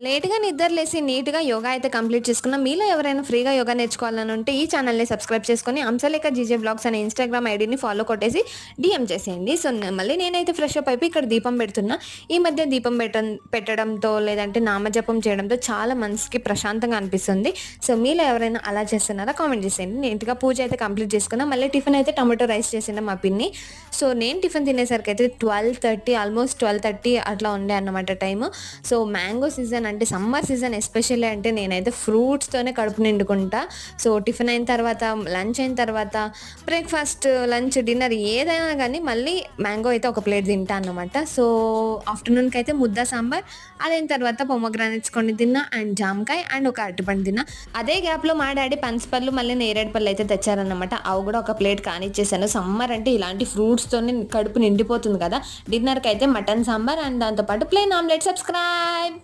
లేట్‌గా నిద్రలేసి నీట్‌గా యోగా అయితే కంప్లీట్ చేసుకున్నా. మీలో ఎవరైనా ఫ్రీగా యోగా నేర్చుకోవాలని ఉంటే ఈ ఛానెల్‌ని సబ్స్క్రైబ్ చేసుకొని హంసలేఖ జీజే వ్లాగ్స్ అనే ఇన్‌స్టాగ్రామ్ ఐడీని ఫాలో కొట్టేసి డీఎం చేసేయండి. సో, మళ్ళీ నేనైతే ఫ్రెష్ అప్ అయిపోయి ఇక్కడ దీపం పెడుతున్నా. ఈ మధ్య దీపం పెట్టడంతో లేదంటే నామజపం చేయడంతో చాలా మనసుకి ప్రశాంతంగా అనిపిస్తుంది. సో, మీలో ఎవరైనా అలా చేస్తున్నారా? కామెంట్ చేసేయండి. నీట్‌గా పూజ అయితే కంప్లీట్ చేసుకున్నా. మళ్ళీ టిఫిన్ అయితే టమాటో రైస్ చేసింది మా పిన్ని. సో, నేను టిఫిన్ తినేసరికైతే 12:30 ఆల్మోస్ట్ 12:30 అట్లా ఉండే అన్నమాట టైము. సో, మ్యాంగో సీజన్ అంటే సమ్మర్ సీజన్ ఎస్పెషల్లీ అంటే నేనైతే ఫ్రూట్స్‌తోనే కడుపు నిండుకుంటా. సో, టిఫిన్ అయిన తర్వాత, లంచ్ అయిన తర్వాత, బ్రేక్‌ఫాస్ట్, లంచ్, డిన్నర్ ఏదైనా గానీ మళ్ళీ మ్యాంగో అయితే ఒక ప్లేట్ తింటా అన్నమాట. సో, ఆఫ్టర్‌నూన్‌కైతే ముద్ద సాంబార్, అదైన తర్వాత పొమోగ్రానేట్స్ కొన్ని తిన్నా అండ్ జామకాయ అండ్ ఒక అరటిపండు తిన్నా. అదే గ్యాప్‌లో మా డ్యాడీ పనసపళ్ళు మళ్ళీ నేరేడు పళ్ళు అయితే తెచ్చారన్నమాట. అవి గూడా ఒక ప్లేట్ కానిచ్చేసాను. సమ్మర్ అంటే ఇలాంటి ఫ్రూట్స్‌తోనే కడుపు నిండిపోతుంది కదా! డిన్నర్‌కైతే మటన్ సాంబార్ అండ్ దాంతో పాటు ప్లెయిన్ ఆమ్లెట్. సబ్స్క్రైబ్.